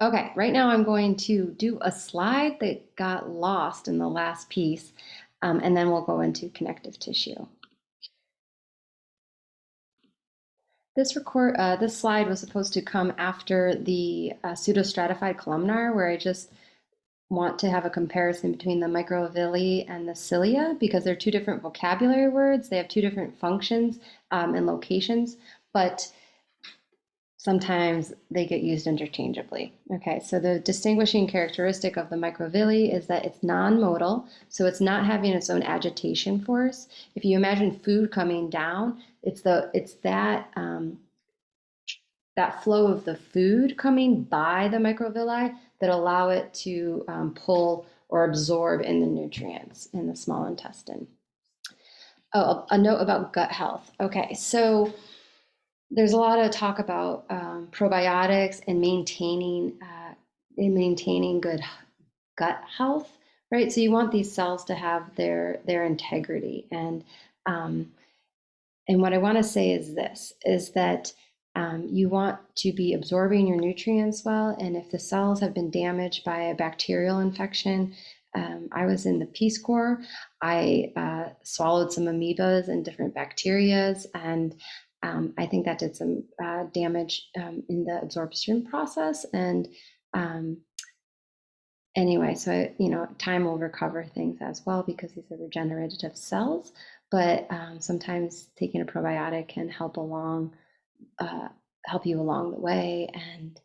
Okay, right now I'm going to do a slide that got lost in the last piece, and then we'll go into connective tissue. This slide was supposed to come after the pseudostratified columnar, where I just want to have a comparison between the microvilli and the cilia because they're two different vocabulary words. They have two different functions and locations, but sometimes they get used interchangeably. Okay, so the distinguishing characteristic of the microvilli is that it's non-modal, so it's not having its own agitation force. If you imagine food coming down, it's that that flow of the food coming by the microvilli that allow it to pull or absorb in the nutrients in the small intestine. Oh, a note about gut health. Okay, so there's a lot of talk about probiotics and maintaining good gut health, right? So you want these cells to have their integrity, and what I want to say is this: is that you want to be absorbing your nutrients well, and if the cells have been damaged by a bacterial infection, I was in the Peace Corps. I swallowed some amoebas and different bacterias, and I think that did some damage in the absorption process. And anyway, so time will recover things as well because these are regenerative cells. But sometimes taking a probiotic can help you along the way. And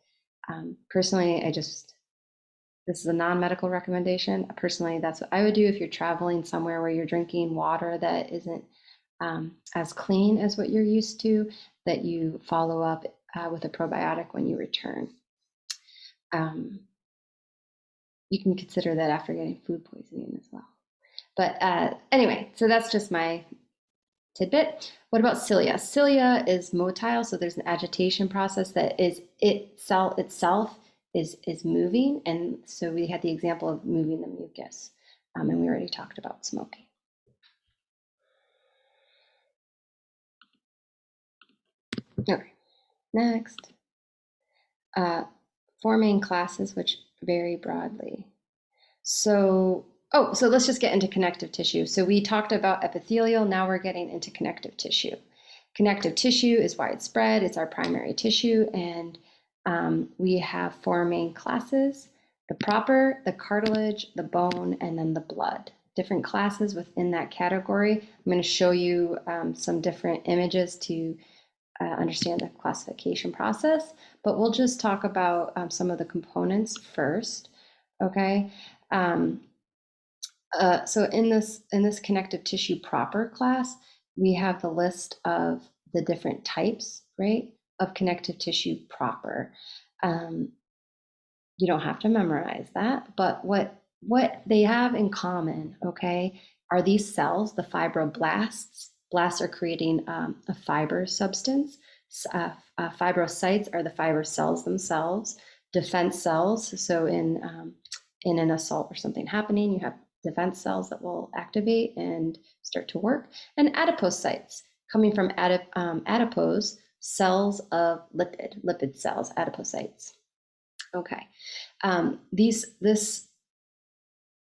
personally, this is a non-medical recommendation. Personally, that's what I would do if you're traveling somewhere where you're drinking water that isn't as clean as what you're used to, that you follow up with a probiotic when you return. You can consider that after getting food poisoning as well. But anyway, so that's just my tidbit. What about cilia? Cilia is motile, so there's an agitation process that is itself is moving, and so we had the example of moving the mucus, and we already talked about smoking. Okay, next. Four main classes, which vary broadly. So let's just get into connective tissue. So we talked about epithelial, now we're getting into connective tissue. Connective tissue is widespread, it's our primary tissue, and we have four main classes: the proper, the cartilage, the bone, and then the blood. Different classes within that category. I'm going to show you some different images to understand the classification process, but we'll just talk about some of the components first. Okay. So in this connective tissue proper class, we have the list of the different types, right, of connective tissue proper. You don't have to memorize that, but what they have in common, okay, are these cells, the fibroblasts. Blasts are creating a fiber substance. Fibrocytes are the fiber cells themselves. Defense cells, so in an assault or something happening, you have defense cells that will activate and start to work. And adipocytes, coming from adipose, cells of lipid cells, adipocytes. Okay, this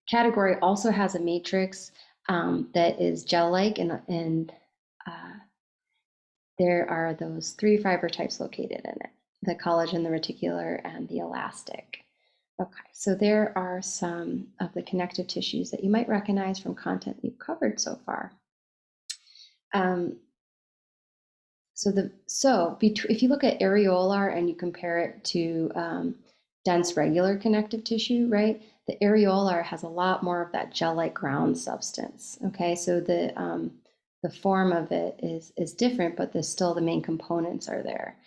category also has a matrix that is gel-like, and there are those three fiber types located in it: the collagen, the reticular, and the elastic. Okay, so there are some of the connective tissues that you might recognize from content we've covered so far. If you look at areolar and you compare it to dense regular connective tissue, right? The areolar has a lot more of that gel-like ground substance. Okay, so the form of it is different, but still the main components are there.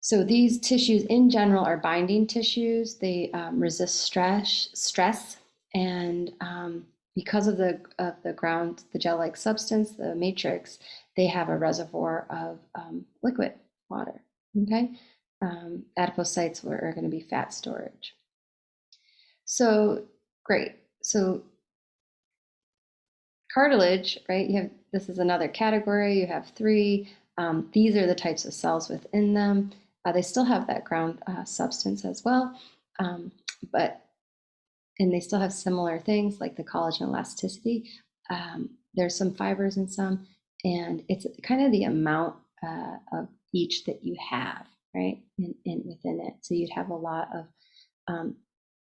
So these tissues in general are binding tissues. They resist stress, and because of the ground, the gel-like substance, the matrix, they have a reservoir of liquid water. Okay, adipocytes are going to be fat storage. So great. So cartilage, right? This is another category. You have three. These are the types of cells within them. They still have that ground substance as well, but and they still have similar things like the collagen elasticity. There's some fibers in some, and it's kind of the amount of each that you have, right, in within it. So you'd have a lot of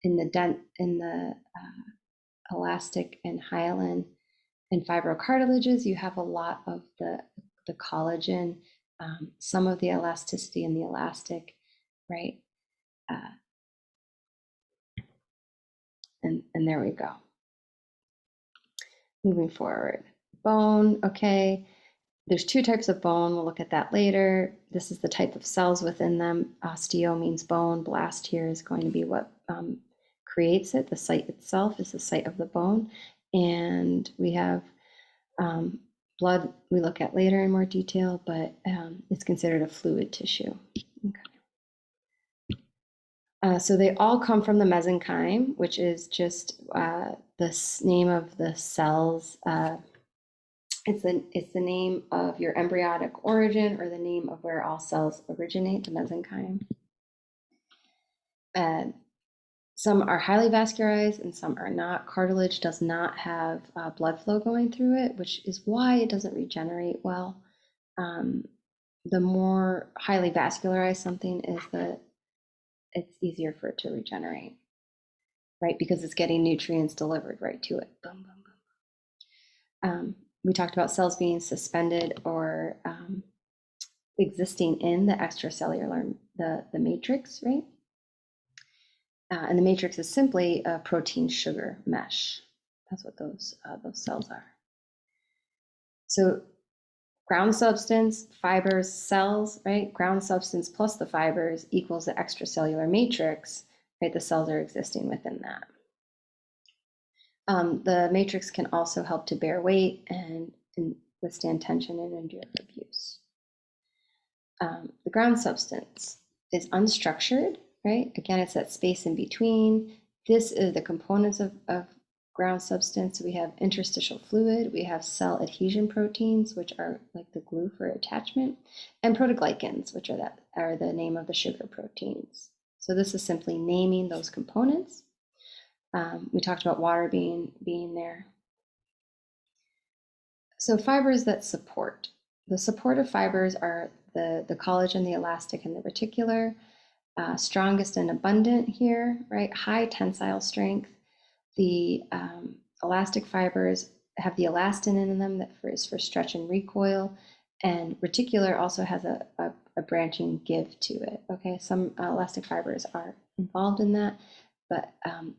in the elastic and hyaline and fibrocartilages. You have a lot of the collagen, some of the elasticity in the elastic, right? And there we go. Moving forward, bone, okay. There's two types of bone. We'll look at that later. This is the type of cells within them. Osteo means bone. Blast here is going to be what creates it. The site itself is the site of the bone. And we have blood we look at later in more detail, but it's considered a fluid tissue. Okay. So they all come from the mesenchyme, which is just the name of the cells. It's the name of your embryonic origin, or the name of where all cells originate, the mesenchyme. Some are highly vascularized and some are not. Cartilage does not have blood flow going through it, which is why it doesn't regenerate well. The more highly vascularized something is, it's easier for it to regenerate, right? Because it's getting nutrients delivered right to it. Boom, boom, boom. We talked about cells being suspended or existing in the extracellular, the matrix, right? And the matrix is simply a protein sugar mesh. That's what those cells are. So ground substance, fibers, cells, right? Ground substance plus the fibers equals the extracellular matrix, right? The cells are existing within that. The matrix can also help to bear weight and withstand tension and endure abuse. The ground substance is unstructured, right? Again, it's that space in between. This is the components of ground substance. We have interstitial fluid, we have cell adhesion proteins, which are like the glue for attachment, and protoglycans, which are the name of the sugar proteins. So this is simply naming those components. We talked about water being there. So fibers that support. The supportive fibers are the collagen, the elastic, and the reticular. Strongest and abundant here, right? High tensile strength. The elastic fibers have the elastin in them that is for stretch and recoil, and reticular also has a branching give to it. Okay, some elastic fibers are involved in that, but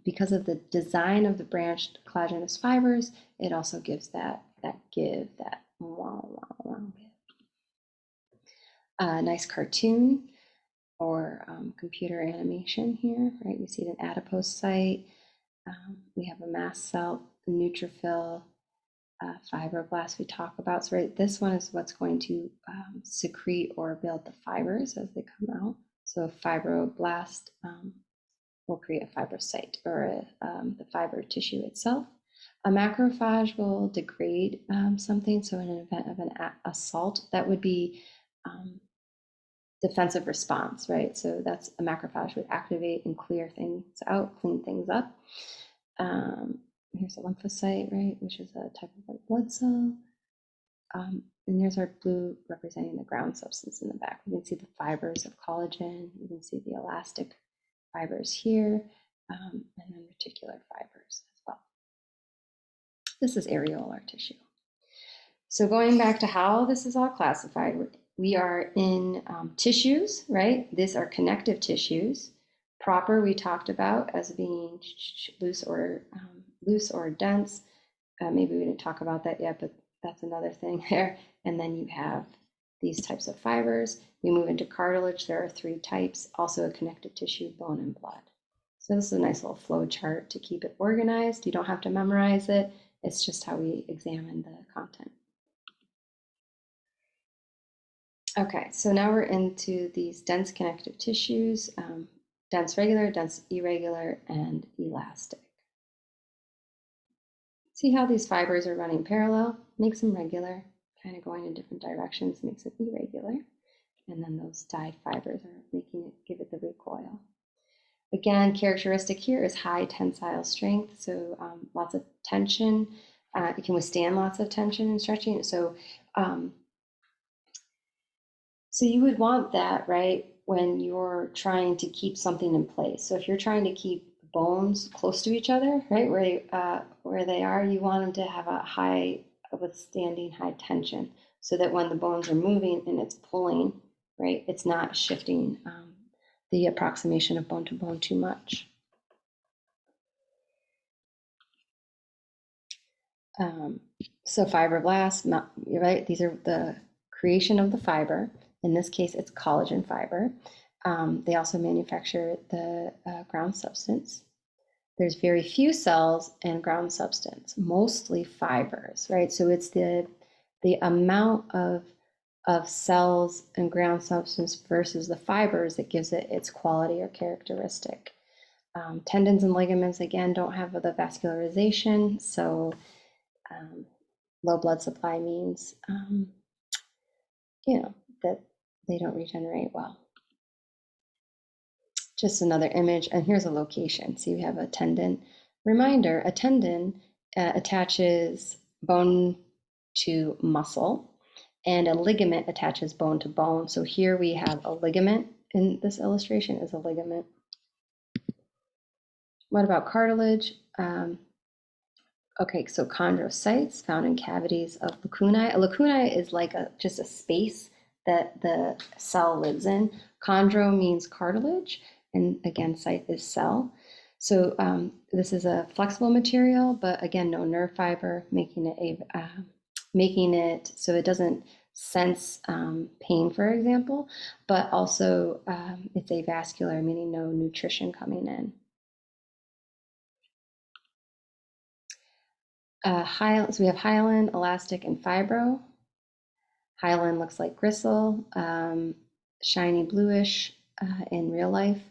because of the design of the branched collagenous fibers, it also gives that give, that wow, wow, wow give. Nice cartoon or computer animation here, right? You see an adipose site. We have a mast cell, a neutrophil, fibroblast we talk about. So right, this one is what's going to secrete or build the fibers as they come out. So a fibroblast will create a fibrocyte, or the fiber tissue itself. A macrophage will degrade something. So in an event of an assault, that would be defensive response, right? So that's a macrophage would activate and clear things out, clean things up. Here's a lymphocyte, right, which is a type of white blood cell. And here's our blue representing the ground substance in the back. We can see the fibers of collagen. You can see the elastic fibers here, and then reticular fibers as well. This is areolar tissue. So going back to how this is all classified, we are in tissues, right? These are connective tissues. Proper, we talked about as being loose or dense. Maybe we didn't talk about that yet, but that's another thing there. And then you have these types of fibers. We move into cartilage. There are 3 types, also a connective tissue, bone, and blood. So this is a nice little flow chart to keep it organized. You don't have to memorize it. It's just how we examine the content. Okay, so now we're into these dense connective tissues, dense regular, dense irregular, and elastic. See how these fibers are running parallel? Makes them regular, kind of going in different directions, makes it irregular. and then those dyed fibers are making it give it the recoil. Again, characteristic here is high tensile strength, so lots of tension. It can withstand lots of tension and stretching. So you would want that, right, when you're trying to keep something in place. So if you're trying to keep bones close to each other, right, where they are, you want them to have a high withstanding high tension, so that when the bones are moving and it's pulling, right, it's not shifting the approximation of bone to bone too much. So fibroblasts, right? These are the creation of the fiber. In this case, it's collagen fiber. They also manufacture the ground substance. There's very few cells and ground substance, mostly fibers, right? So it's the amount of cells and ground substance versus the fibers that gives it its quality or characteristic. Tendons and ligaments, again, don't have the vascularization, so low blood supply means, that they don't regenerate well. Just another image, and here's a location. So you have a tendon. Reminder, a tendon attaches bone to muscle, and a ligament attaches bone to bone. So here we have a ligament. In this illustration is a ligament. What about cartilage? Okay, so chondrocytes found in cavities of lacunae. A lacunae is like just a space that the cell lives in. Chondro means cartilage, and again, cyte is cell. So this is a flexible material, but again, no nerve fiber, making it so it doesn't sense pain, for example, but also it's avascular, meaning no nutrition coming in. So we have hyaline, elastic, and fibro. Hyaline looks like gristle, shiny bluish in real life,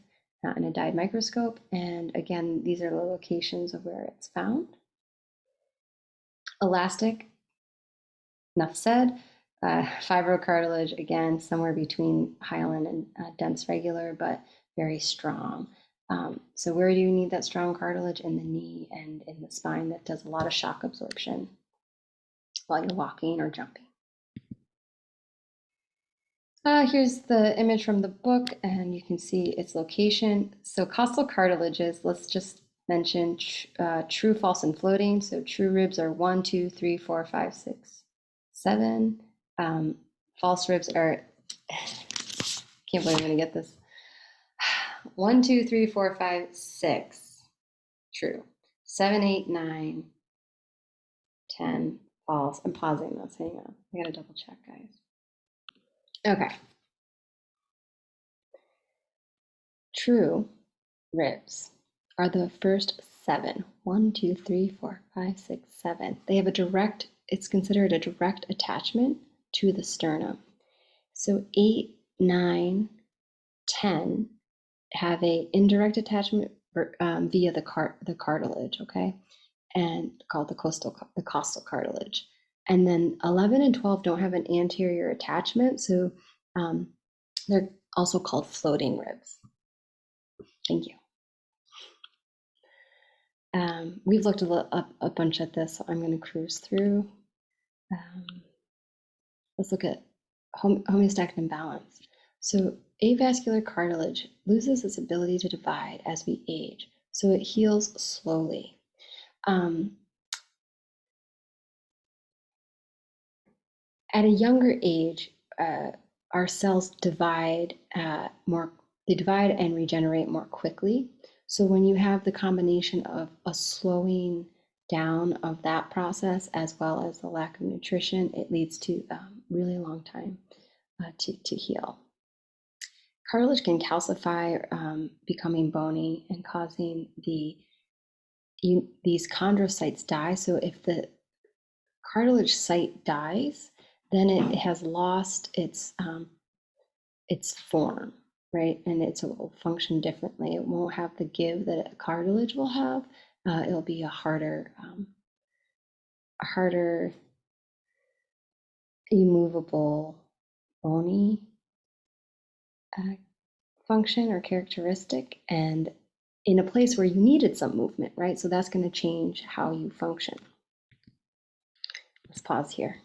not in a dyed microscope. And again, these are the locations of where it's found. Elastic, enough said. Fibrocartilage, again, somewhere between hyaline and dense regular, but very strong. So where do you need that strong cartilage? In the knee and in the spine. That does a lot of shock absorption while you're walking or jumping. Here's the image from the book, and you can see its location. So costal cartilages, let's just mention true, false, and floating. So true ribs are 1, 2, 3, 4, 5, 6, 7. False ribs are, can't believe I'm going to get this. 1, 2, 3, 4, 5, 6. True. 7, 8, 9, 10. False. I'm pausing this. Hang on. I got to double check, guys. Okay. True ribs are the first 7. 1, 2, 3, 4, 5, 6, 7. They have it's considered a direct attachment to the sternum. So 8, 9, 10 have a indirect attachment via the cartilage, okay, and called the costal cartilage. And then 11 and 12 don't have an anterior attachment, so they're also called floating ribs. Thank you. We've looked a bunch at this, so I'm going to cruise through. Let's look at homeostatic imbalance. So avascular cartilage loses its ability to divide as we age, so it heals slowly. At a younger age, our cells divide they divide and regenerate more quickly. So when you have the combination of a slowing down of that process as well as the lack of nutrition, it leads to really long time to heal. Cartilage can calcify, becoming bony and causing these chondrocytes die. So if the cartilage site dies, then it has lost its form, right? And it will function differently. It won't have the give that a cartilage will have. It'll be a harder immovable, bony function or characteristic, and in a place where you needed some movement, right? So that's going to change how you function. Let's pause here.